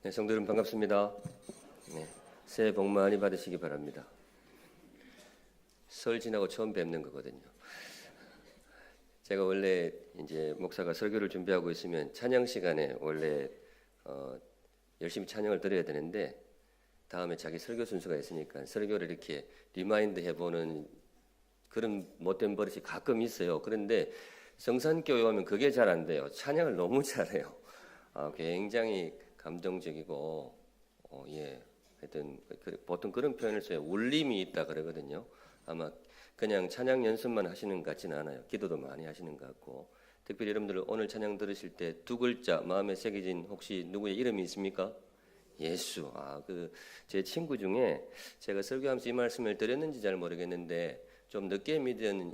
네, 성도 여러분 반갑습니다. 네, 새해 복 많이 받으시기 바랍니다. 설 지나고 처음 뵙는 거거든요. 제가 원래 이제 목사가 설교를 준비하고 있으면 찬양 시간에 원래 열심히 찬양을 드려야 되는데 다음에 자기 설교 순서가 있으니까 설교를 이렇게 리마인드 해보는 그런 못된 버릇이 가끔 있어요. 그런데 성산교회 오면 그게 잘 안 돼요. 찬양을 너무 잘해요. 굉장히 감동적이고 하여튼 보통 그런 표현을 써요. 울림이 있다 그러거든요. 아마 그냥 찬양 연습만 하시는 것 같지는 않아요. 기도도 많이 하시는 것 같고, 특별히 여러분들 오늘 찬양 들으실 때 두 글자 마음에 새겨진 혹시 누구의 이름이 있습니까? 예수. 제 친구 중에 제가 설교하면서 이 말씀을 드렸는지 잘 모르겠는데 좀 늦게 믿은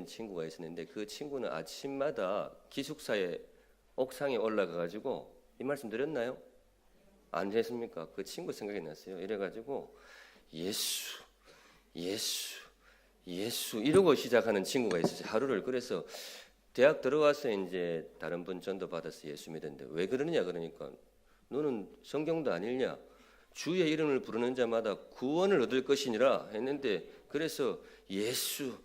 친구가 있었는데 그 친구는 아침마다 기숙사에 옥상에 올라가가지고 이 말씀 드렸나요? 안 했습니까? 그 친구 생각이 났어요. 이래가지고 예수 이러고 시작하는 친구가 있었어요. 하루를. 그래서 대학 들어와서 이제 다른 분 전도 받아서 예수 믿었는데 왜 그러느냐 그러니까 너는 성경도 안 읽냐? 주의 이름을 부르는 자마다 구원을 얻을 것이니라 했는데 그래서 예수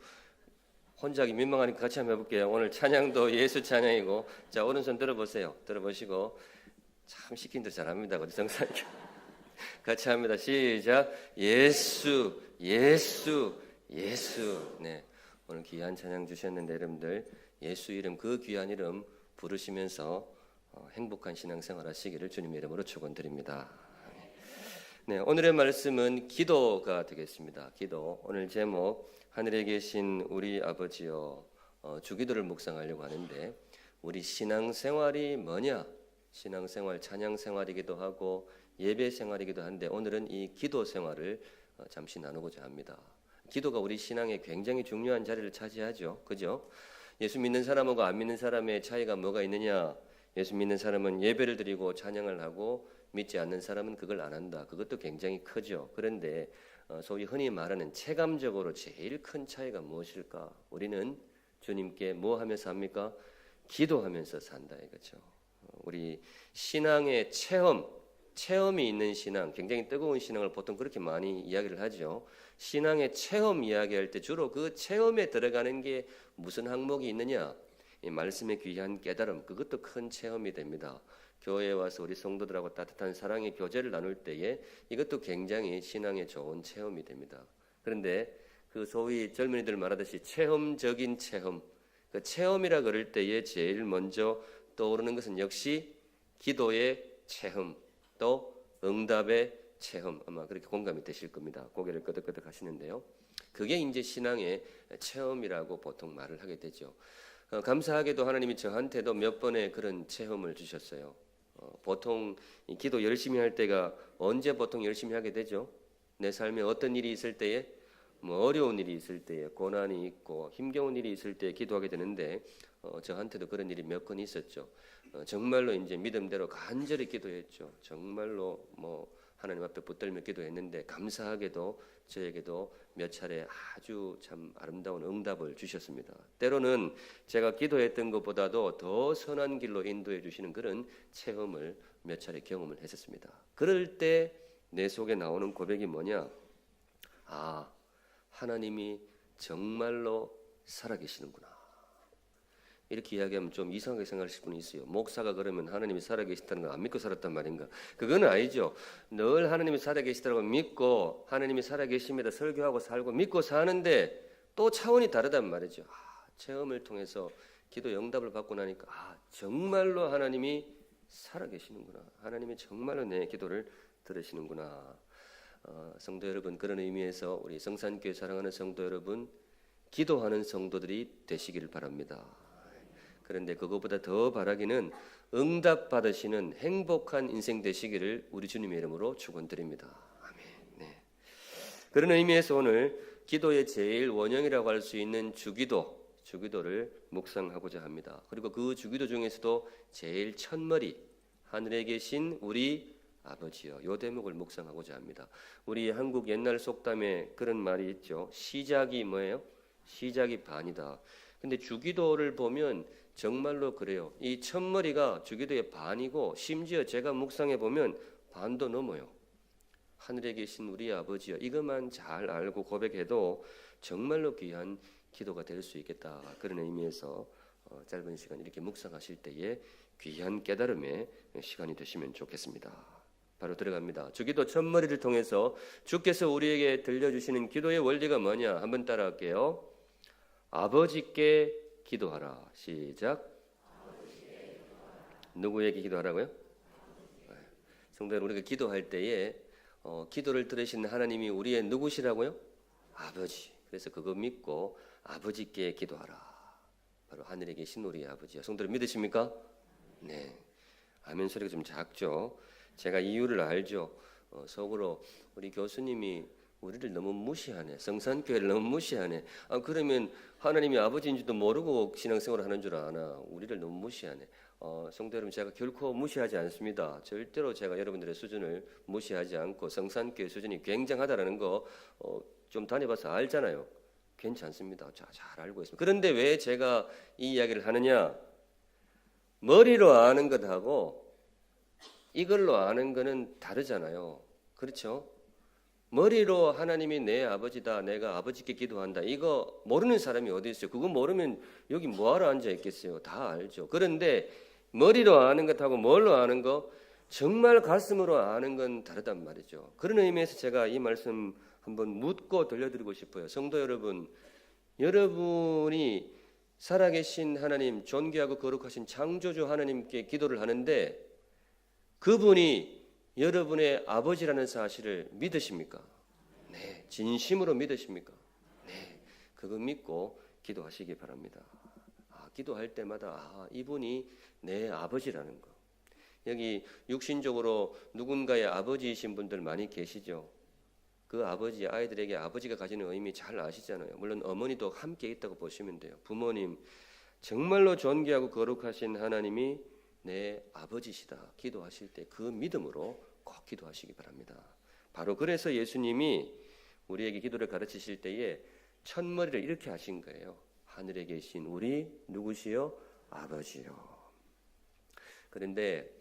혼자 하기 민망하니까 같이 한번 해볼게요. 오늘 찬양도 예수 찬양이고 자 오른손 들어보세요. 들어보시고 참 시킨 대로 잘합니다. 우리 성산교 같이 합니다. 시작. 예수. 네, 오늘 귀한 찬양 주셨는데 여러분들 예수 이름 그 귀한 이름 부르시면서 행복한 신앙생활 하시기를 주님의 이름으로 축원드립니다. 네, 오늘의 말씀은 기도가 되겠습니다. 기도. 오늘 제목 하늘에 계신 우리 아버지여 주기도를 묵상하려고 하는데 우리 신앙생활이 뭐냐? 신앙생활 찬양생활이기도 하고 예배생활이기도 한데 오늘은 이 기도생활을 잠시 나누고자 합니다. 기도가 우리 신앙에 굉장히 중요한 자리를 차지하죠. 그죠? 예수 믿는 사람하고 안 믿는 사람의 차이가 뭐가 있느냐? 예수 믿는 사람은 예배를 드리고 찬양을 하고 믿지 않는 사람은 그걸 안 한다. 그것도 굉장히 크죠. 그런데 소위 흔히 말하는 체감적으로 제일 큰 차이가 무엇일까? 우리는 주님께 뭐 하면서 합니까? 기도하면서 산다 이거죠. 우리 신앙의 체험이 있는 신앙, 굉장히 뜨거운 신앙을 보통 그렇게 많이 이야기를 하죠. 신앙의 체험 이야기할 때 주로 그 체험에 들어가는 게 무슨 항목이 있느냐? 이 말씀의 귀한 깨달음, 그것도 큰 체험이 됩니다. 교회에 와서 우리 성도들하고 따뜻한 사랑의 교제를 나눌 때에 이것도 굉장히 신앙에 좋은 체험이 됩니다. 그런데 그 소위 젊은이들 말하듯이 체험적인 체험, 그 체험이라 그럴 때에 제일 먼저 떠오르는 것은 역시 기도의 체험, 또 응답의 체험, 아마 그렇게 공감이 되실 겁니다. 고개를 끄덕끄덕 하시는데요. 그게 이제 신앙의 체험이라고 보통 말을 하게 되죠. 감사하게도 하나님이 저한테도 몇 번의 그런 체험을 주셨어요. 보통 기도 열심히 할 때가 언제 보통 열심히 하게 되죠? 내 삶에 어떤 일이 있을 때에, 어려운 일이 있을 때에, 고난이 있고 힘겨운 일이 있을 때에 기도하게 되는데 저한테도 그런 일이 몇 건 있었죠. 정말로 이제 믿음대로 간절히 기도했죠. 정말로 하나님 앞에 붙들며 기도했는데 감사하게도 저에게도 몇 차례 아주 참 아름다운 응답을 주셨습니다. 때로는 제가 기도했던 것보다도 더 선한 길로 인도해 주시는 그런 체험을 몇 차례 경험을 했었습니다. 그럴 때 내 속에 나오는 고백이 뭐냐? 하나님이 정말로 살아계시는구나. 이렇게 이야기하면 좀 이상하게 생각하실 분이 있어요. 목사가 그러면 하나님이 살아계시다는 걸 안 믿고 살았단 말인가? 그건 아니죠. 늘 하나님이 살아계시다고 믿고 하나님이 살아계십니다 설교하고 살고 믿고 사는데 또 차원이 다르단 말이죠. 체험을 통해서 기도 응답을 받고 나니까 정말로 하나님이 살아계시는구나. 하나님이 정말로 내 기도를 들으시는구나. 성도 여러분, 그런 의미에서 우리 성산교회 사랑하는 성도 여러분, 기도하는 성도들이 되시기를 바랍니다. 그런데 그것보다 더 바라기는 응답 받으시는 행복한 인생 되시기를 우리 주님의 이름으로 축원드립니다. 아멘. 네. 그런 의미에서 오늘 기도의 제일 원형이라고 할 수 있는 주기도를 묵상하고자 합니다. 그리고 그 주기도 중에서도 제일 첫머리 하늘에 계신 우리 아버지여, 요 대목을 묵상하고자 합니다. 우리 한국 옛날 속담에 그런 말이 있죠. 시작이 뭐예요? 시작이 반이다. 근데 주기도를 보면 정말로 그래요. 이 첫머리가 주기도의 반이고 심지어 제가 묵상해 보면 반도 넘어요. 하늘에 계신 우리 아버지여, 이것만 잘 알고 고백해도 정말로 귀한 기도가 될 수 있겠다. 그런 의미에서 짧은 시간 이렇게 묵상하실 때에 귀한 깨달음의 시간이 되시면 좋겠습니다. 바로 들어갑니다. 주기도 첫머리를 통해서 주께서 우리에게 들려주시는 기도의 원리가 뭐냐? 한번 따라할게요. 아버지께 기도하라. 시작. 누구에게 기도하라고요? 성도 여러분, 우리가 기도할 때에 기도를 들으시는 하나님이 우리의 누구시라고요? 아버지. 그래서 그거 믿고 아버지께 기도하라. 바로 하늘에 계신 우리 아버지요. 성도들 믿으십니까? 네. 아멘 소리가 좀 작죠. 제가 이유를 알죠. 속으로 우리 교수님이 우리를 너무 무시하네. 성산교회를 너무 무시하네. 그러면 하나님이 아버지인지도 모르고 신앙생활을 하는 줄 아나. 우리를 너무 무시하네. 성도 여러분, 제가 결코 무시하지 않습니다. 절대로 제가 여러분들의 수준을 무시하지 않고 성산교회 수준이 굉장하다라는 거 좀 다녀봐서 알잖아요. 괜찮습니다. 잘 알고 있습니다. 그런데 왜 제가 이 이야기를 하느냐? 머리로 아는 것하고 이걸로 아는 거는 다르잖아요. 그렇죠? 머리로 하나님이 내 아버지다, 내가 아버지께 기도한다, 이거 모르는 사람이 어디 있어요? 그거 모르면 여기 뭐하러 앉아 있겠어요? 다 알죠. 그런데 머리로 아는 것하고 뭘로 아는 거, 정말 가슴으로 아는 건 다르단 말이죠. 그런 의미에서 제가 이 말씀 한번 묻고 들려드리고 싶어요. 성도 여러분, 여러분이 살아계신 하나님, 존귀하고 거룩하신 창조주 하나님께 기도를 하는데 그분이 여러분의 아버지라는 사실을 믿으십니까? 네, 진심으로 믿으십니까? 네, 그거 믿고 기도하시기 바랍니다. 기도할 때마다 이분이 내 아버지라는 거. 여기 육신적으로 누군가의 아버지이신 분들 많이 계시죠? 그 아버지, 아이들에게 아버지가 가지는 의미 잘 아시잖아요. 물론 어머니도 함께 있다고 보시면 돼요. 부모님, 정말로 존귀하고 거룩하신 하나님이 내 아버지시다. 기도하실 때 그 믿음으로 꼭 기도하시기 바랍니다. 바로 그래서 예수님이 우리에게 기도를 가르치실 때에 첫머리를 이렇게 하신 거예요. 하늘에 계신 우리 누구시요? 아버지요. 그런데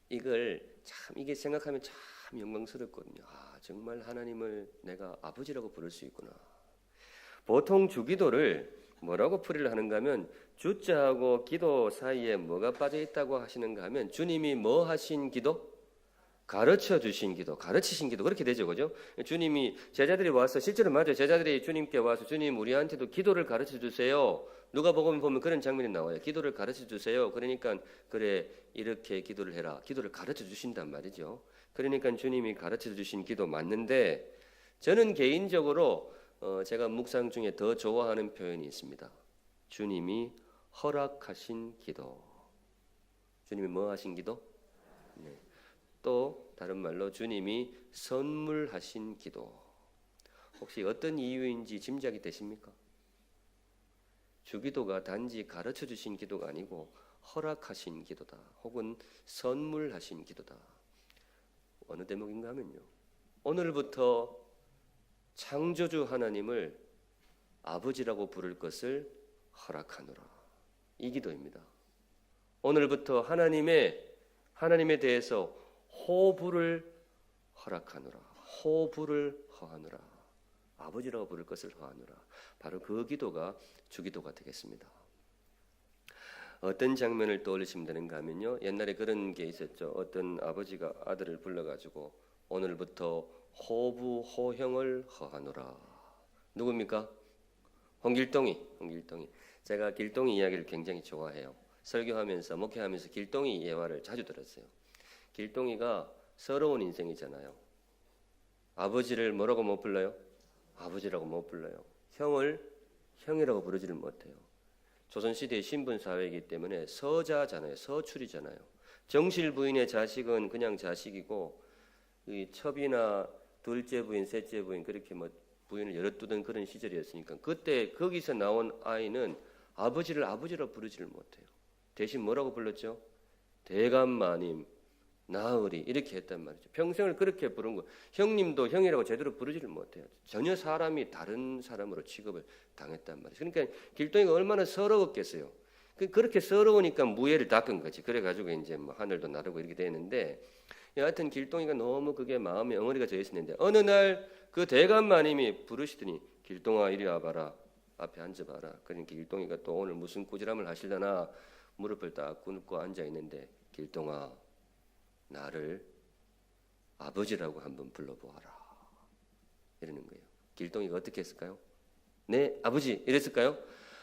이게 생각하면 참 영광스럽거든요. 정말 하나님을 내가 아버지라고 부를 수 있구나. 보통 주기도를 뭐라고 풀이를 하는가 하면 주자하고 기도 사이에 뭐가 빠져 있다고 하시는가 하면 주님이 뭐 하신 기도? 가르쳐 주신 기도, 가르치신 기도, 그렇게 되죠. 그죠? 주님이 제자들이 와서, 실제로 맞아요. 제자들이 주님께 와서 주님 우리한테도 기도를 가르쳐 주세요. 누가복음 보면 그런 장면이 나와요. 기도를 가르쳐 주세요. 그러니까 그래, 이렇게 기도를 해라. 기도를 가르쳐 주신단 말이죠. 그러니까 주님이 가르쳐 주신 기도 맞는데, 저는 개인적으로 제가 묵상 중에 더 좋아하는 표현이 있습니다. 주님이 허락하신 기도. 주님이 뭐 하신 기도? 네. 또 다른 말로 주님이 선물하신 기도. 혹시 어떤 이유인지 짐작이 되십니까? 주기도가 단지 가르쳐 주신 기도가 아니고 허락하신 기도다. 혹은 선물하신 기도다. 어느 대목인가 하면요, 오늘부터 창조주 하나님을 아버지라고 부를 것을 허락하노라. 이 기도입니다. 오늘부터 하나님에 대해서 호부를 허락하노라. 호부를 허하노라. 아버지라고 부를 것을 허하노라. 바로 그 기도가 주기도가 되겠습니다. 어떤 장면을 떠올리시면 되는가 하면요, 옛날에 그런 게 있었죠. 어떤 아버지가 아들을 불러가지고 오늘부터 호부 호형을 허하노라. 누굽니까? 홍길동이. 제가 길동이 이야기를 굉장히 좋아해요. 설교하면서 목회하면서 길동이 예화를 자주 들었어요. 길동이가 서러운 인생이잖아요. 아버지를 뭐라고 못 불러요? 아버지라고 못 불러요. 형을 형이라고 부르지를 못해요. 조선시대의 신분사회이기 때문에 서자잖아요. 서출이잖아요. 정실 부인의 자식은 그냥 자식이고, 이 첩이나 둘째 부인, 셋째 부인, 그렇게 부인을 열어두던 그런 시절이었으니까 그때 거기서 나온 아이는 아버지를 아버지라고 부르지를 못해요. 대신 뭐라고 불렀죠? 대감마님, 나으리, 이렇게 했단 말이죠. 평생을 그렇게 부른 거. 형님도 형이라고 제대로 부르지를 못해요. 전혀 사람이 다른 사람으로 취급을 당했단 말이죠. 그러니까 길동이가 얼마나 서러웠겠어요. 그렇게 서러우니까 무예를 닦은 거지. 그래가지고 이제 뭐 하늘도 나르고 이렇게 되는데, 여하튼 길동이가 너무 그게 마음에 엉어리가 져 있었는데 어느 날 그 대감마님이 부르시더니 길동아 이리 와봐라. 앞에 앉아봐라. 그러니까 길동이가 또 오늘 무슨 꾸지람을 하실려나 무릎을 딱 꿇고 앉아 있는데, 길동아 나를 아버지라고 한번 불러보아라 이러는 거예요. 길동이가 어떻게 했을까요? 네 아버지 이랬을까요?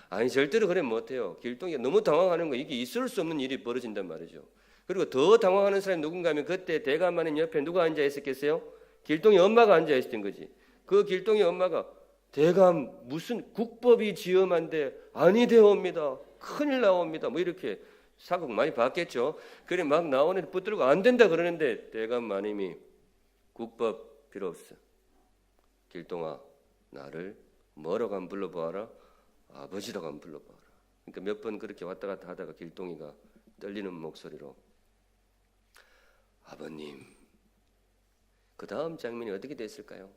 아니 절대로 그래 못해요. 길동이가 너무 당황하는 거예요. 이게 있을 수 없는 일이 벌어진단 말이죠. 그리고 더 당황하는 사람이 누군가 하면 그때 대감마님 옆에 누가 앉아 있었겠어요? 길동이 엄마가 앉아 있었던 거지. 그 길동이 엄마가 대감 무슨 국법이 지엄한데 아니 되옵니다. 큰일 나옵니다. 뭐 이렇게 사극 많이 봤겠죠. 그래 막 나오는데 붙들고 안 된다 그러는데 대감마님이 국법 필요 없어. 길동아 나를 뭐라고 한번 불러보아라. 아버지라고 한번 불러보아라. 그러니까 몇 번 그렇게 왔다 갔다 하다가 길동이가 떨리는 목소리로 아버님. 그 다음 장면이 어떻게 됐을까요?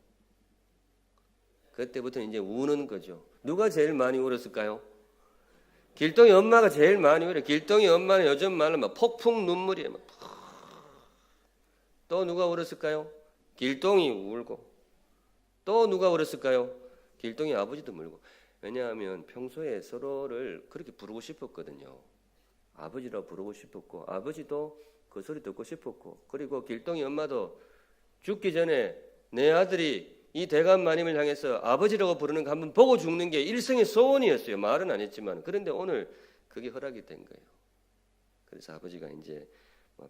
그때부터 이제 우는 거죠. 누가 제일 많이 울었을까요? 길동이 엄마가 제일 많이 울어요. 길동이 엄마는 요즘 말로 막 폭풍 눈물이에요. 또 누가 울었을까요? 길동이 울고. 또 누가 울었을까요? 길동이 아버지도 울고. 왜냐하면 평소에 서로를 그렇게 부르고 싶었거든요. 아버지라 부르고 싶었고 아버지도 그 소리 듣고 싶었고, 그리고 길동이 엄마도 죽기 전에 내 아들이 이 대감마님을 향해서 아버지라고 부르는 거 한번 보고 죽는 게 일생의 소원이었어요. 말은 안 했지만. 그런데 오늘 그게 허락이 된 거예요. 그래서 아버지가 이제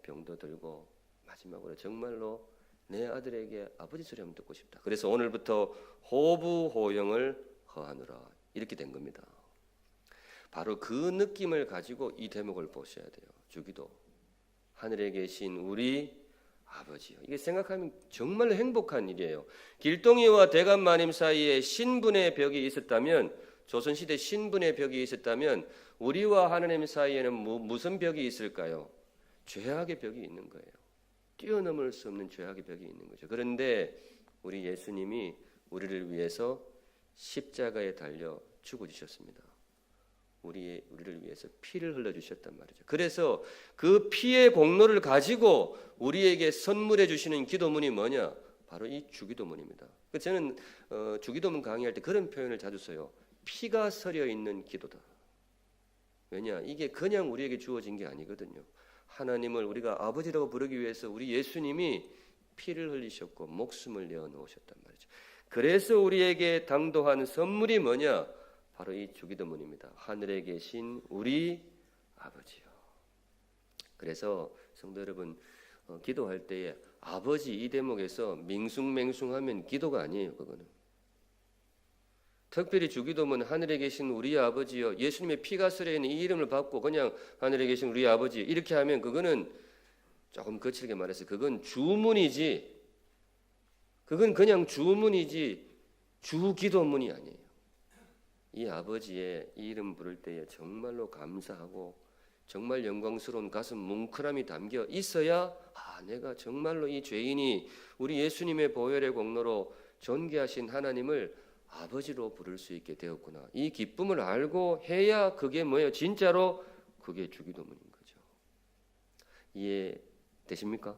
병도 들고 마지막으로 정말로 내 아들에게 아버지 소리 한번 듣고 싶다. 그래서 오늘부터 호부호영을 허하노라 이렇게 된 겁니다. 바로 그 느낌을 가지고 이 대목을 보셔야 돼요. 주기도. 하늘에 계신 우리 아버지요. 이게 생각하면 정말로 행복한 일이에요. 길동이와 대감마님 사이에 신분의 벽이 있었다면, 조선시대 신분의 벽이 있었다면 우리와 하나님 사이에는 무슨 벽이 있을까요? 죄악의 벽이 있는 거예요. 뛰어넘을 수 없는 죄악의 벽이 있는 거죠. 그런데 우리 예수님이 우리를 위해서 십자가에 달려 죽어주셨습니다. 우리를 위해서 피를 흘려주셨단 말이죠. 그래서 그 피의 공로를 가지고 우리에게 선물해 주시는 기도문이 뭐냐? 바로 이 주기도문입니다. 저는 주기도문 강의할 때 그런 표현을 자주 써요. 피가 서려 있는 기도다. 왜냐? 이게 그냥 우리에게 주어진 게 아니거든요. 하나님을 우리가 아버지라고 부르기 위해서 우리 예수님이 피를 흘리셨고 목숨을 내어 놓으셨단 말이죠. 그래서 우리에게 당도한 선물이 뭐냐? 바로 이 주기도문입니다. 하늘에 계신 우리 아버지요. 그래서 성도 여러분, 기도할 때에 아버지 이 대목에서 맹숭맹숭하면 기도가 아니에요. 그거는 특별히 주기도문 하늘에 계신 우리 아버지요, 예수님의 피가 서려 있는 이 이름을 받고 그냥 하늘에 계신 우리 아버지 이렇게 하면 그거는 조금 거칠게 말해서 그건 주문이지, 그건 그냥 주문이지 주기도문이 아니에요. 이 아버지의 이 이름 부를 때에 정말로 감사하고 정말 영광스러운 가슴 뭉클함이 담겨 있어야 내가 정말로 이 죄인이 우리 예수님의 보혈의 공로로 존귀하신 하나님을 아버지로 부를 수 있게 되었구나. 이 기쁨을 알고 해야 그게 뭐예요? 진짜로 그게 주기도문인 거죠. 이해되십니까?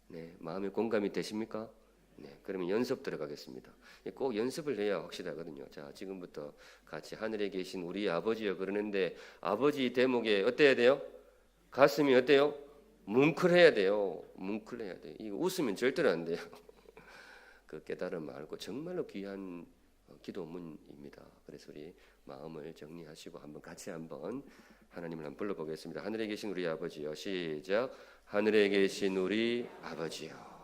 네, 마음에 공감이 되십니까? 네, 그러면 연습 들어가겠습니다. 꼭 연습을 해야 확실하거든요. 자, 지금부터 같이 하늘에 계신 우리 아버지요 그러는데 아버지 대목에 어때야 돼요? 가슴이 어때요? 뭉클해야 돼요. 뭉클해야 돼요. 이거 웃으면 절대로 안 돼요. 그 깨달음 알고 정말로 귀한 기도문입니다. 그래서 우리 마음을 정리하시고 같이 한번 하나님을 한번 불러보겠습니다. 하늘에 계신 우리 아버지요. 시작. 하늘에 계신 우리 아버지요.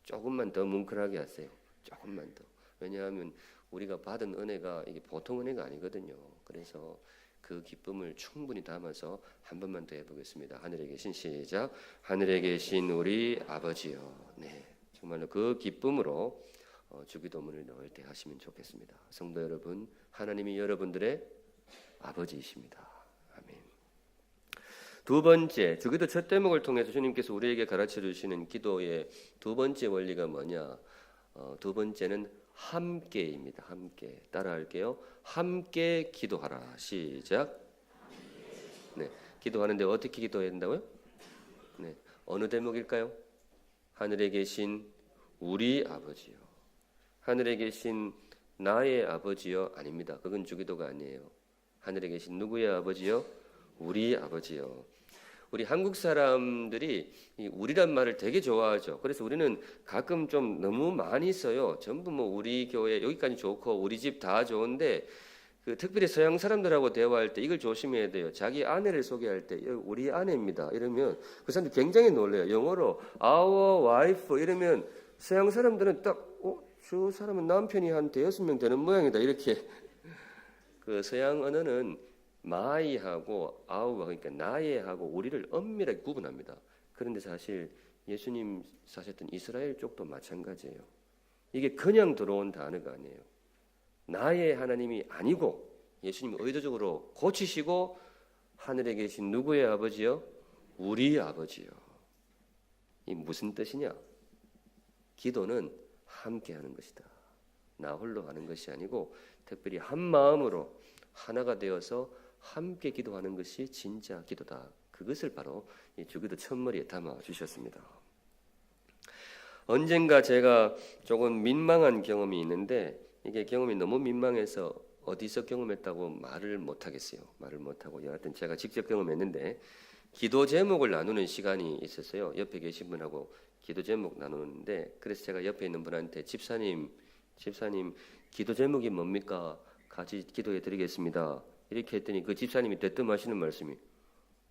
조금만 더 뭉클하게 하세요. 조금만 더. 왜냐하면 우리가 받은 은혜가 이게 보통 은혜가 아니거든요. 그래서 그 기쁨을 충분히 담아서 한 번만 더 해보겠습니다. 하늘에 계신 시작. 하늘에 계신 우리 아버지요. 네, 정말로 그 기쁨으로 주기도문을 넣을 때 하시면 좋겠습니다. 성도 여러분, 하나님이 여러분들의 아버지이십니다. 아멘. 두 번째, 주기도 첫 대목을 통해서 주님께서 우리에게 가르쳐 주시는 기도의 두 번째 원리가 뭐냐? 두 번째는 함께입니다. 함께. 따라할게요. 함께 기도하라. 시작. 네, 기도하는데 어떻게 기도해야 된다고요? 네, 어느 대목일까요? 하늘에 계신 우리 아버지요. 하늘에 계신 나의 아버지요? 아닙니다. 그건 주기도가 아니에요. 하늘에 계신 누구의 아버지요? 우리 아버지요. 우리 한국 사람들이 이 우리란 말을 되게 좋아하죠. 그래서 우리는 가끔 좀 너무 많이 써요. 전부 뭐 우리 교회 여기까지 좋고 우리 집 다 좋은데 그 특별히 서양 사람들하고 대화할 때 이걸 조심해야 돼요. 자기 아내를 소개할 때 우리 아내입니다. 이러면 그 사람들 굉장히 놀래요. 영어로 our wife 이러면 서양 사람들은 딱 저 사람은 남편이 한 5명 되는 모양이다. 이렇게 그 서양 언어는 마이하고 아우가 그러니까 나의하고 우리를 엄밀하게 구분합니다. 그런데 사실 예수님 사셨던 이스라엘 쪽도 마찬가지예요. 이게 그냥 들어온 단어가 아니에요. 나의 하나님이 아니고 예수님이 의도적으로 고치시고 하늘에 계신 누구의 아버지요? 우리 아버지요. 이 무슨 뜻이냐? 기도는 함께 하는 것이다. 나 홀로 하는 것이 아니고 특별히 한 마음으로 하나가 되어서 함께 기도하는 것이 진짜 기도다. 그것을 바로 이 주기도 첫머리에 담아 주셨습니다. 언젠가 제가 조금 민망한 경험이 있는데 이게 경험이 너무 민망해서 어디서 경험했다고 말을 못하겠어요. 말을 못하고 여하튼 제가 직접 경험했는데 기도 제목을 나누는 시간이 있었어요. 옆에 계신 분하고 기도 제목 나누는데 그래서 제가 옆에 있는 분한테 집사님 기도 제목이 뭡니까? 같이 기도해 드리겠습니다. 이렇게 했더니 그 집사님이 대뜸 하시는 말씀이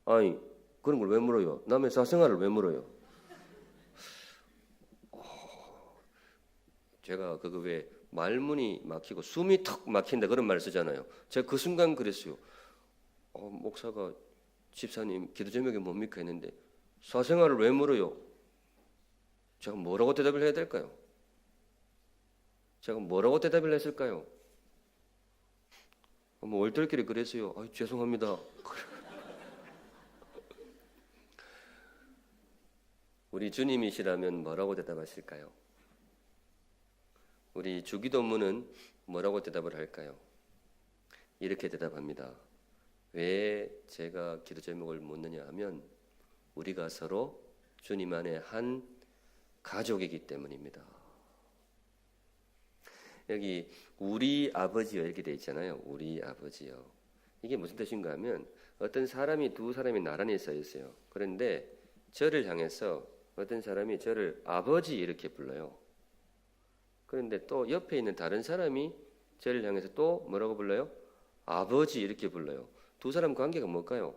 아니 그런 걸 왜 물어요? 남의 사생활을 왜 물어요? 제가 그거 왜 말문이 막히고 숨이 턱 막힌다 그런 말 쓰잖아요. 제가 그 순간 그랬어요. 목사가 집사님 기도 제목이 뭡니까 했는데 사생활을 왜 물어요? 제가 뭐라고 대답을 해야 될까요? 제가 뭐라고 대답을 했을까요? 뭐 얼떨결에 그랬어요. 죄송합니다. 우리 주님이시라면 뭐라고 대답하실까요? 우리 주기도문은 뭐라고 대답을 할까요? 이렇게 대답합니다. 왜 제가 기도 제목을 묻느냐 하면 우리가 서로 주님 안에 한 가족이기 때문입니다. 여기 우리 아버지요 이렇게 돼 있잖아요. 우리 아버지요. 이게 무슨 뜻인가 하면 어떤 사람이 두 사람이 나란히 서 있어요. 그런데 저를 향해서 어떤 사람이 저를 아버지 이렇게 불러요. 그런데 또 옆에 있는 다른 사람이 저를 향해서 또 뭐라고 불러요? 아버지 이렇게 불러요. 두 사람 관계가 뭘까요?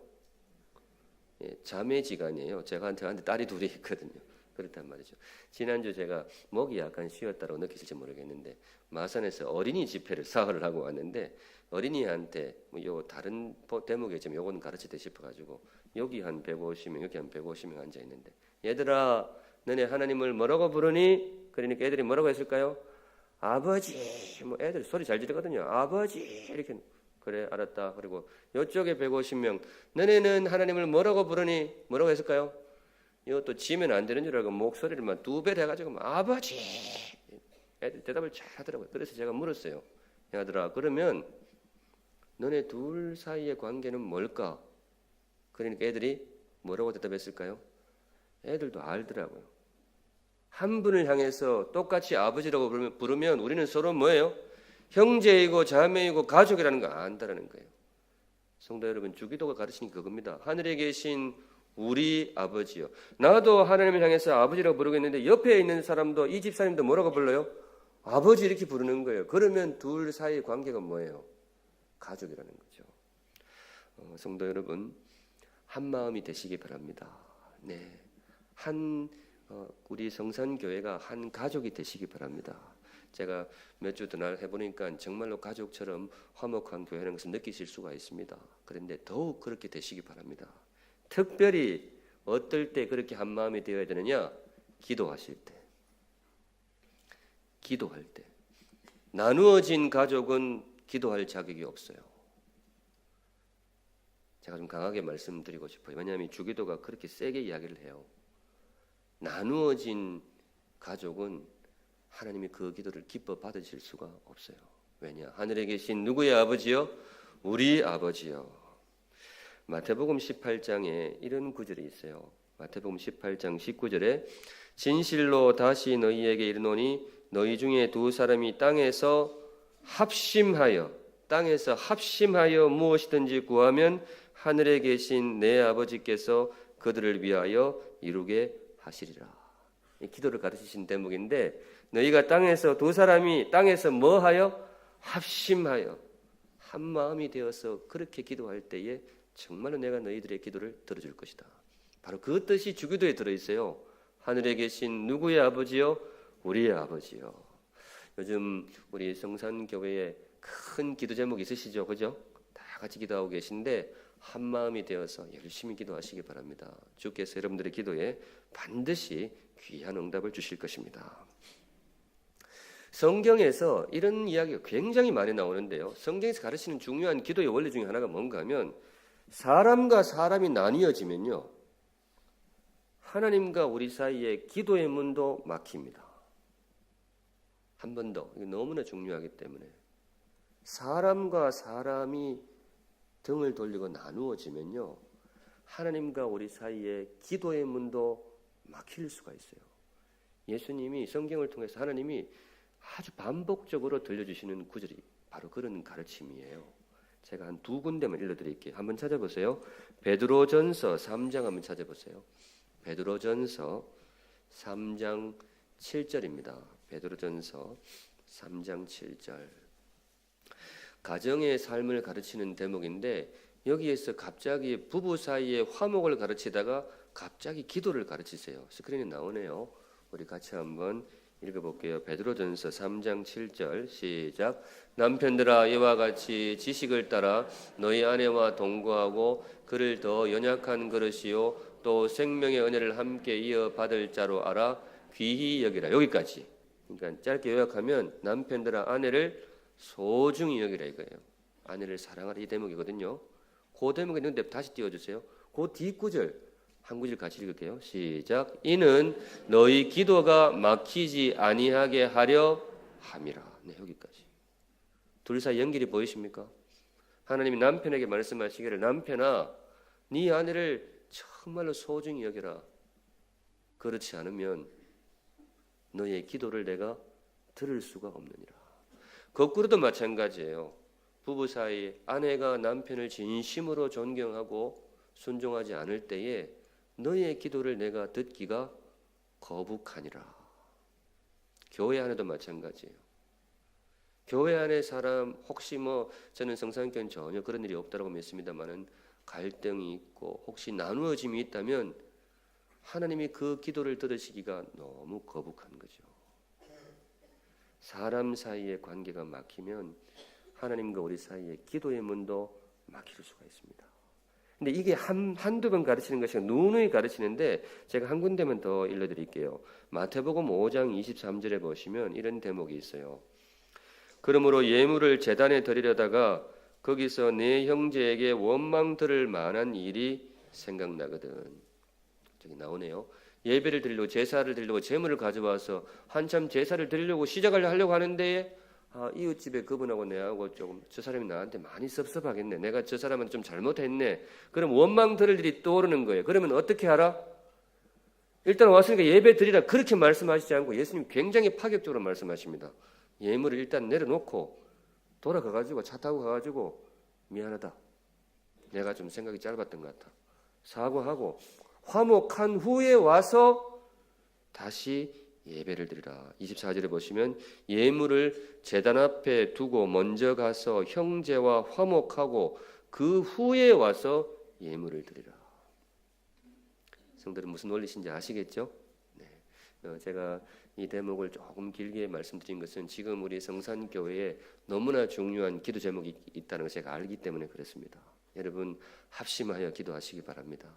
자매지간이에요. 저한테 딸이 둘이 있거든요. 그렇단 말이죠. 지난주 제가 목이 약간 쉬었다고 느끼실지 모르겠는데 마산에서 어린이 집회를 사흘을 하고 왔는데 어린이한테 요 다른 대목에 좀 요거는 가르치고 싶어가지고 여기 한 150명 여기 한 150명 앉아 있는데 얘들아 너네 하나님을 뭐라고 부르니? 그러니까 애들이 뭐라고 했을까요? 아버지. 뭐 애들 소리 잘 지르거든요. 아버지 이렇게 그래 알았다. 그리고 이쪽에 150명 너네는 하나님을 뭐라고 부르니? 뭐라고 했을까요? 이것도 지면 안 되는 줄 알고 목소리를 막 2배 해가지고 아버지 애들 대답을 잘 하더라고요. 그래서 제가 물었어요. 얘들아 그러면 너네 둘 사이의 관계는 뭘까? 그러니까 애들이 뭐라고 대답했을까요? 애들도 알더라고요. 한 분을 향해서 똑같이 아버지라고 부르면 우리는 서로 뭐예요? 형제이고 자매이고 가족이라는 거 안다라는 거예요. 성도 여러분 주기도가 가르치는 그겁니다. 하늘에 계신 우리 아버지요. 나도 하나님을 향해서 아버지라고 부르겠는데 옆에 있는 사람도 이 집사님도 뭐라고 불러요? 아버지 이렇게 부르는 거예요. 그러면 둘 사이의 관계가 뭐예요? 가족이라는 거죠. 성도 여러분 한 마음이 되시기 바랍니다. 네, 우리 성산교회가 한 가족이 되시기 바랍니다. 제가 몇 주 전날 해보니까 정말로 가족처럼 화목한 교회라는 것을 느끼실 수가 있습니다. 그런데 더욱 그렇게 되시기 바랍니다. 특별히 어떨 때 그렇게 한 마음이 되어야 되느냐? 기도하실 때. 기도할 때. 나누어진 가족은 기도할 자격이 없어요. 제가 좀 강하게 말씀드리고 싶어요. 왜냐하면 주기도가 그렇게 세게 이야기를 해요. 나누어진 가족은 하나님이 그 기도를 기뻐 받으실 수가 없어요. 왜냐? 하늘에 계신 누구의 아버지요? 우리 아버지요. 마태복음 18장에 이런 구절이 있어요. 마태복음 18장 19절에 진실로 다시 너희에게 이르노니 너희 중에 두 사람이 땅에서 합심하여 무엇이든지 구하면 하늘에 계신 내 아버지께서 그들을 위하여 이루게 하시리라. 이 기도를 가르치신 대목인데, 너희가 땅에서 두 사람이 땅에서 뭐하여? 합심하여 한 마음이 되어서 그렇게 기도할 때에 정말로 내가 너희들의 기도를 들어줄 것이다. 바로 그 뜻이 주기도에 들어있어요. 하늘에 계신 누구의 아버지요? 우리의 아버지요. 요즘 우리 성산교회에 큰 기도 제목 있으시죠? 그죠? 다 같이 기도하고 계신데 한 마음이 되어서 열심히 기도하시기 바랍니다. 주께서 여러분들의 기도에 반드시 귀한 응답을 주실 것입니다. 성경에서 이런 이야기가 굉장히 많이 나오는데요. 성경에서 가르치는 중요한 기도의 원리 중에 하나가 뭔가 하면, 사람과 사람이 나뉘어지면요, 하나님과 우리 사이에 기도의 문도 막힙니다. 한 번 더, 이게 너무나 중요하기 때문에 사람과 사람이 등을 돌리고 나누어지면요, 하나님과 우리 사이에 기도의 문도 막힐 수가 있어요. 예수님이 성경을 통해서 하나님이 아주 반복적으로 들려주시는 구절이 바로 그런 가르침이에요. 제가 한 두 군데만 읽어드릴게요. 한번 찾아보세요. 베드로전서 3장 한번 찾아보세요. 베드로전서 3장 7절입니다. 베드로전서 3장 7절. 가정의 삶을 가르치는 대목인데, 여기에서 갑자기 부부 사이의 화목을 가르치다가 갑자기 기도를 가르치세요. 스크린에 나오네요. 우리 같이 한번 읽어볼게요. 베드로전서 3장 7절 시작. 남편들아, 이와 같이 지식을 따라 너희 아내와 동거하고 그를 더 연약한 그릇이요 또 생명의 은혜를 함께 이어받을 자로 알아 귀히 여기라. 여기까지. 그러니까 짧게 요약하면 남편들아, 아내를 소중히 여기라 이거예요. 아내를 사랑하라, 이 대목이거든요. 그 대목에 있는데 다시 띄워주세요. 그 뒷구절 한 구절 같이 읽을게요. 시작. 이는 너희 기도가 막히지 아니하게 하려 함이라. 네, 여기까지. 둘 사이 연결이 보이십니까? 하나님이 남편에게 말씀하시기를, 남편아, 네 아내를 정말로 소중히 여겨라. 그렇지 않으면 너의 기도를 내가 들을 수가 없느니라. 거꾸로도 마찬가지예요. 부부 사이 아내가 남편을 진심으로 존경하고 순종하지 않을 때에 너의 기도를 내가 듣기가 거북하니라. 교회 안에도 마찬가지예요. 교회 안에 사람, 혹시 저는 성산교회는 전혀 그런 일이 없다고 믿습니다만은 갈등이 있고 혹시 나누어짐이 있다면 하나님이 그 기도를 들으시기가 너무 거북한 거죠. 사람 사이의 관계가 막히면 하나님과 우리 사이의 기도의 문도 막힐 수가 있습니다. 근데 이게 한두 번 가르치는 것이 누누이 가르치는데, 제가 한 군데만 더 읽어드릴게요. 마태복음 5장 23절에 보시면 이런 대목이 있어요. 그러므로 예물을 제단에 드리려다가 거기서 내 형제에게 원망 들을 만한 일이 생각나거든. 저기 나오네요. 예배를 드리려고, 제사를 드리려고 제물을 가져와서 한참 제사를 드리려고 시작을 하려고 하는데, 이웃집에 그분하고 내하고 조금 저 사람이 나한테 많이 섭섭하겠네. 내가 저 사람한테 좀 잘못했네. 그럼 원망 들을 일이 떠오르는 거예요. 그러면 어떻게 하라? 일단 왔으니까 예배 드리라, 그렇게 말씀하시지 않고 예수님 굉장히 파격적으로 말씀하십니다. 예물을 일단 내려놓고 돌아가가지고 차 타고 가가지고, 미안하다, 내가 좀 생각이 짧았던 것 같아, 사과하고 화목한 후에 와서 다시 예배를 드리라. 24절에 보시면 예물을 제단 앞에 두고 먼저 가서 형제와 화목하고 그 후에 와서 예물을 드리라. 성도들 무슨 원리신지 아시겠죠? 네. 제가 이 대목을 조금 길게 말씀드린 것은 지금 우리 성산교회에 너무나 중요한 기도 제목이 있다는 것을 제가 알기 때문에 그렇습니다. 여러분, 합심하여 기도하시기 바랍니다.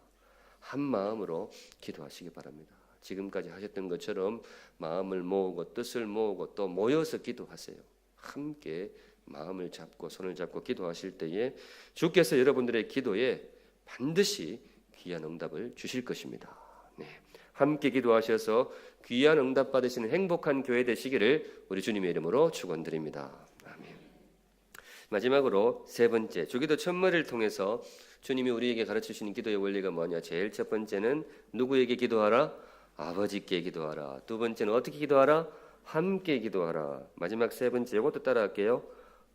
한 마음으로 기도하시기 바랍니다. 지금까지 하셨던 것처럼 마음을 모으고 뜻을 모으고 또 모여서 기도하세요. 함께 마음을 잡고 손을 잡고 기도하실 때에 주께서 여러분들의 기도에 반드시 귀한 응답을 주실 것입니다. 네. 함께 기도하셔서 귀한 응답 받으시는 행복한 교회 되시기를 우리 주님의 이름으로 축원드립니다. 아멘. 마지막으로 세 번째, 주기도 첫머리를 통해서 주님이 우리에게 가르치시는 기도의 원리가 뭐냐? 제일 첫 번째는 누구에게 기도하라? 아버지께 기도하라. 두 번째는 어떻게 기도하라? 함께 기도하라. 마지막 세 번째, 이것도 따라할게요.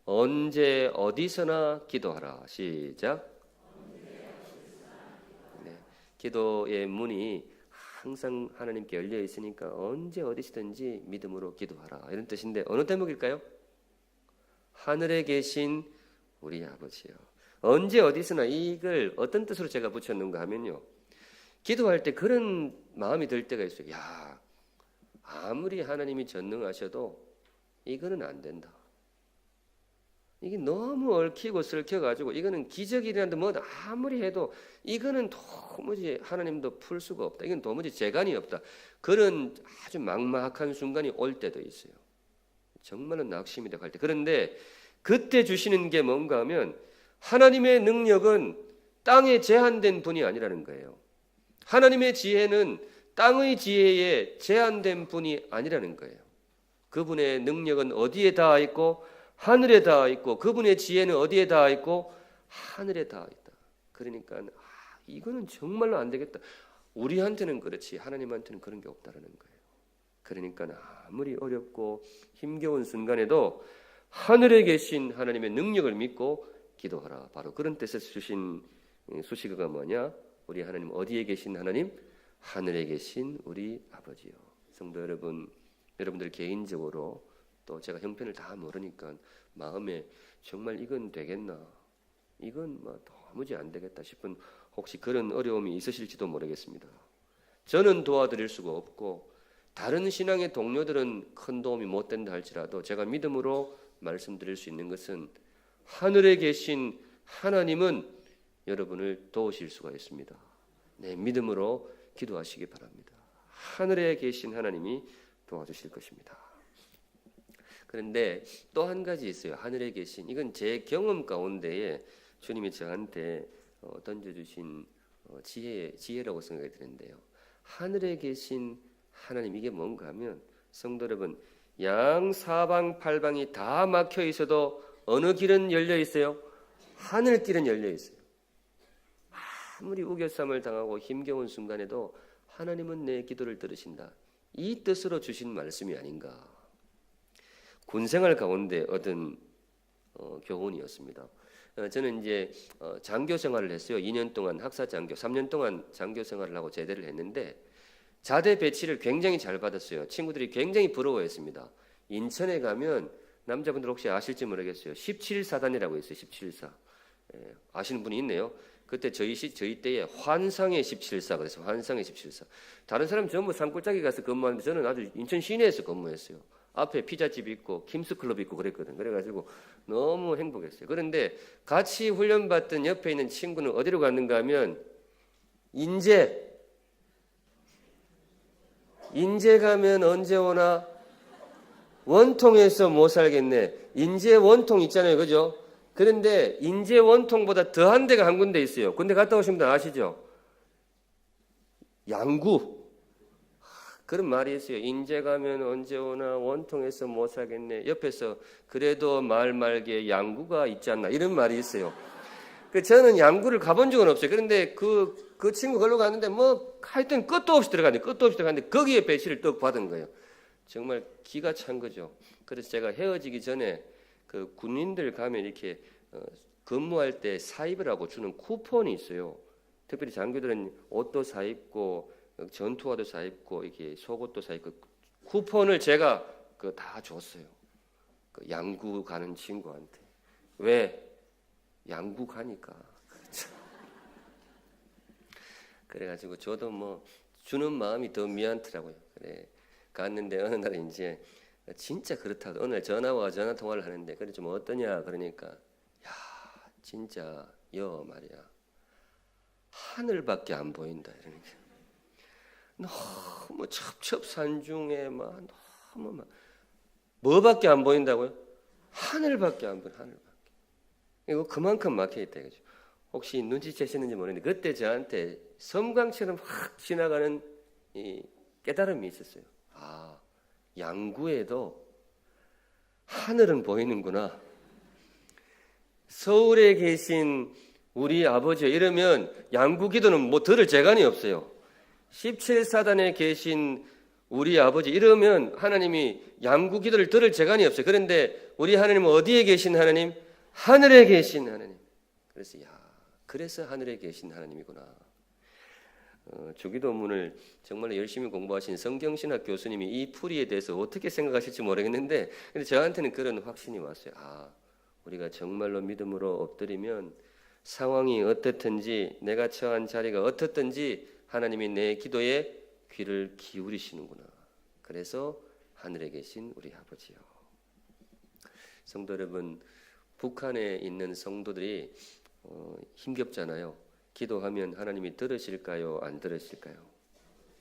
언제 어디서나 기도하라. 시작. 네, 기도의 문이 항상 하나님께 열려 있으니까 언제 어디서든지 믿음으로 기도하라. 이런 뜻인데 어느 대목일까요? 하늘에 계신 우리 아버지요. 언제 어디서나, 이걸 어떤 뜻으로 제가 붙였는가 하면요, 기도할 때 그런 마음이 들 때가 있어요. 야, 아무리 하나님이 전능하셔도 이거는 안 된다. 이게 너무 얽히고 설켜가지고 이거는 기적이 일어나는데 뭐 아무리 해도 이거는 도무지 하나님도 풀 수가 없다. 이건 도무지 재간이 없다. 그런 아주 막막한 순간이 올 때도 있어요. 정말로 낙심이 돼갈 때. 그런데 그때 주시는 게 뭔가 하면 하나님의 능력은 땅에 제한된 분이 아니라는 거예요. 하나님의 지혜는 땅의 지혜에 제한된 분이 아니라는 거예요. 그분의 능력은 어디에 닿아 있고 하늘에 닿아 있고, 그분의 지혜는 어디에 닿아 있고 하늘에 닿아 있다. 그러니까 이거는 정말로 안 되겠다. 우리한테는 그렇지 하나님한테는 그런 게 없다라는 거예요. 그러니까 아무리 어렵고 힘겨운 순간에도 하늘에 계신 하나님의 능력을 믿고 기도하라. 바로 그런 뜻에서 주신 수식어가 뭐냐? 우리 하나님 어디에 계신 하나님? 하늘에 계신 우리 아버지요. 성도 여러분, 여러분들 개인적으로 또 제가 형편을 다 모르니까 마음에 정말 이건 되겠나? 이건 뭐 도무지 안 되겠다 싶은 혹시 그런 어려움이 있으실지도 모르겠습니다. 저는 도와드릴 수가 없고 다른 신앙의 동료들은 큰 도움이 못 된다 할지라도 제가 믿음으로 말씀드릴 수 있는 것은 하늘에 계신 하나님은 여러분을 도우실 수가 있습니다. 네, 믿음으로 기도하시기 바랍니다. 하늘에 계신 하나님이 도와주실 것입니다. 그런데 또 한 가지 있어요. 하늘에 계신, 이건 제 경험 가운데에 주님이 저한테 던져주신 지혜라고 생각이 드는데요. 하늘에 계신 하나님, 이게 뭔가 하면 성도 여러분, 양 사방팔방이 다 막혀 있어도 어느 길은 열려 있어요? 하늘길은 열려 있어요. 아무리 우겨쌈을 당하고 힘겨운 순간에도 하나님은 내 기도를 들으신다. 이 뜻으로 주신 말씀이 아닌가. 군생활 가운데 얻은 교훈이었습니다. 저는 이제 장교 생활을 했어요. 2년 동안 학사 장교, 3년 동안 장교 생활을 하고 제대를 했는데 자대 배치를 굉장히 잘 받았어요. 친구들이 굉장히 부러워했습니다. 인천에 가면 남자분들 혹시 아실지 모르겠어요. 17사단이라고 있어요. 17사. 아시는 분이 있네요. 그때 저희 때에 환상의 17사, 그래서 환상의 17사. 다른 사람 전부 산골짜기 가서 근무하는데 저는 아주 인천 시내에서 근무했어요. 앞에 피자집 있고 킴스클럽 있고 그랬거든. 그래가지고 너무 행복했어요. 그런데 같이 훈련받던 옆에 있는 친구는 어디로 갔는가 하면 인제 가면 언제 오나? 원통에서 못 살겠네. 인제 원통 있잖아요, 그죠? 그런데 인제 원통보다 더한 데가 한 군데 있어요. 군대 갔다 오신 분 아시죠? 양구. 그런 말이 있어요. 인제 가면 언제 오나, 원통에서 못 살겠네. 옆에서 그래도 말 말게 양구가 있지 않나, 이런 말이 있어요. 저는 양구를 가본 적은 없어요. 그런데 그 친구 걸로 갔는데 뭐 하여튼 끝도 없이 들어갔는데 거기에 배치를 떡 받은 거예요. 정말 기가 찬 거죠. 그래서 제가 헤어지기 전에 그 군인들 가면 이렇게 근무할 때 사입을 하고 주는 쿠폰이 있어요. 특별히 장교들은 옷도 사입고 전투화도 사입고 이렇게 속옷도 사입고 쿠폰을 제가 다 줬어요. 양구 가는 친구한테. 왜? 양구 가니까. 그렇죠. 그래가지고 저도 뭐 주는 마음이 더 미안더라고요. 그래 갔는데 어느 날 이제 진짜 그렇다. 어느 날 전화 통화를 하는데 그래 좀 어떠냐 그러니까 야 진짜 말이야 하늘밖에 안 보인다 이러니까 너무 첩첩산중에 막 너무 막 뭐밖에 안 보인다고요? 하늘밖에 안 보여. 하늘밖에. 이거 그만큼 막혀 있다 이거죠. 혹시 눈치채셨는지 모르겠는데 그때 저한테 섬광처럼 확 지나가는 이 깨달음이 있었어요. 아, 양구에도 하늘은 보이는구나. 서울에 계신 우리 아버지여 이러면 양구 기도는 뭐 들을 재간이 없어요. 17사단에 계신 우리 아버지 이러면 하나님이 양구 기도를 들을 재간이 없어요. 그런데 우리 하나님은 어디에 계신 하나님? 하늘에 계신 하나님. 그래서 하늘에 계신 하나님이구나. 주기도문을 정말 열심히 공부하신 성경신학 교수님이 이 풀이에 대해서 어떻게 생각하실지 모르겠는데, 근데 저한테는 그런 확신이 왔어요. 우리가 정말로 믿음으로 엎드리면 상황이 어떻든지 내가 처한 자리가 어떻든지 하나님이 내 기도에 귀를 기울이시는구나. 그래서 하늘에 계신 우리 아버지요. 성도 여러분, 북한에 있는 성도들이 힘겹잖아요. 기도하면 하나님이 들으실까요? 안 들으실까요?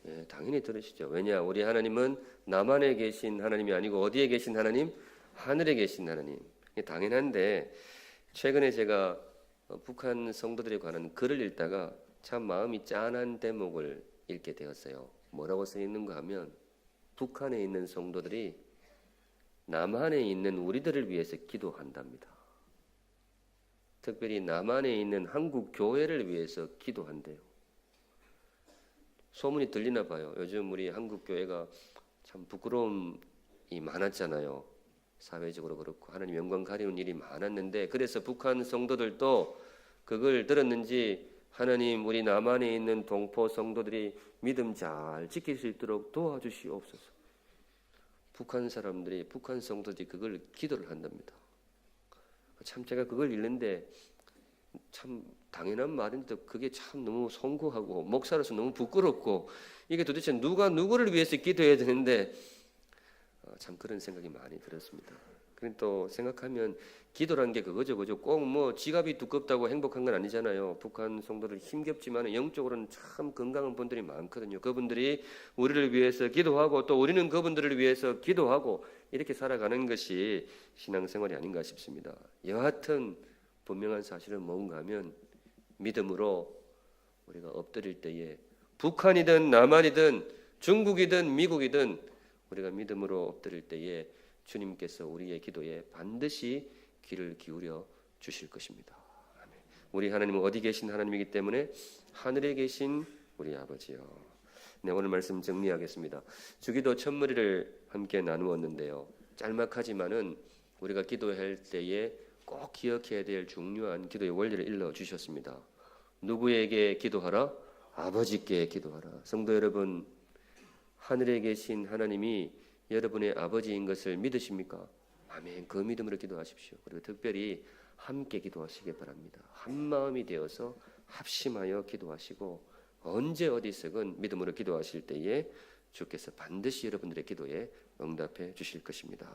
예, 당연히 들으시죠. 왜냐? 우리 하나님은 남한에 계신 하나님이 아니고 어디에 계신 하나님? 하늘에 계신 하나님. 당연한데 최근에 제가 북한 성도들에 관한 글을 읽다가 참 마음이 짠한 대목을 읽게 되었어요. 뭐라고 써 있는가 하면 북한에 있는 성도들이 남한에 있는 우리들을 위해서 기도한답니다. 특별히 남한에 있는 한국 교회를 위해서 기도한대요. 소문이 들리나 봐요. 요즘 우리 한국 교회가 참 부끄러움이 많았잖아요. 사회적으로 그렇고 하나님 영광 가리는 일이 많았는데, 그래서 북한 성도들도 그걸 들었는지 하나님 우리 남한에 있는 동포 성도들이 믿음 잘 지킬 수 있도록 도와주시옵소서. 북한 성도들이 그걸 기도를 한답니다. 참 제가 그걸 읽는데 참 당연한 말인데 그게 참 너무 송구하고 목사로서 너무 부끄럽고, 이게 도대체 누가 누구를 위해서 기도해야 되는데 참 그런 생각이 많이 들었습니다. 그리고 또 생각하면 기도라는 게 그거죠. 꼭 뭐 지갑이 두껍다고 행복한 건 아니잖아요. 북한 성도들 힘겹지만 영적으로는 참 건강한 분들이 많거든요. 그분들이 우리를 위해서 기도하고 또 우리는 그분들을 위해서 기도하고 이렇게 살아가는 것이 신앙생활이 아닌가 싶습니다. 여하튼 분명한 사실은 뭔가 하면 믿음으로 우리가 엎드릴 때에 북한이든 남한이든 중국이든 미국이든 우리가 믿음으로 엎드릴 때에 주님께서 우리의 기도에 반드시 귀를 기울여 주실 것입니다. 아멘. 우리 하나님은 어디 계신 하나님이기 때문에 하늘에 계신 우리 아버지요. 네, 오늘 말씀 정리하겠습니다. 주기도 첫머리를 함께 나누었는데요. 짤막하지만은 우리가 기도할 때에 꼭 기억해야 될 중요한 기도의 원리를 일러 주셨습니다. 누구에게 기도하라? 아버지께 기도하라. 성도 여러분, 하늘에 계신 하나님이 여러분의 아버지인 것을 믿으십니까? 아멘. 그 믿음으로 기도하십시오. 그리고 특별히 함께 기도하시기 바랍니다. 한 마음이 되어서 합심하여 기도하시고 언제 어디서건 믿음으로 기도하실 때에 주께서 반드시 여러분들의 기도에 응답해 주실 것입니다.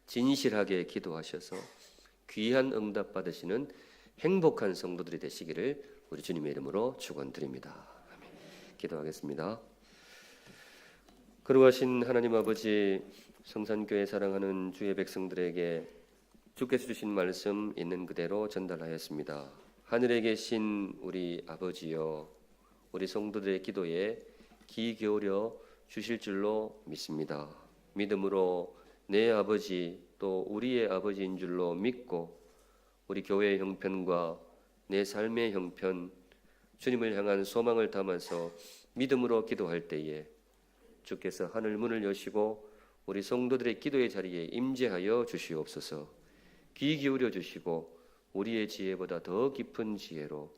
진실하게 기도하셔서 귀한 응답 받으시는 행복한 성도들이 되시기를 우리 주님의 이름으로 축원드립니다. 아멘. 기도하겠습니다. 거룩하신 하나님 아버지, 성산교회 사랑하는 주의 백성들에게 주께서 주신 말씀 있는 그대로 전달하였습니다. 하늘에 계신 우리 아버지여, 우리 성도들의 기도에 귀 기울여 주실 줄로 믿습니다. 믿음으로 내 아버지 또 우리의 아버지인 줄로 믿고 우리 교회의 형편과 내 삶의 형편, 주님을 향한 소망을 담아서 믿음으로 기도할 때에 주께서 하늘 문을 여시고 우리 성도들의 기도의 자리에 임재하여 주시옵소서. 귀 기울여 주시고 우리의 지혜보다 더 깊은 지혜로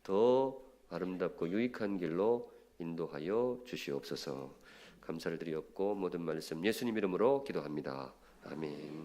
더 아름답고 유익한 길로 인도하여 주시옵소서. 감사를 드리옵고 모든 말씀 예수님 이름으로 기도합니다. 아멘.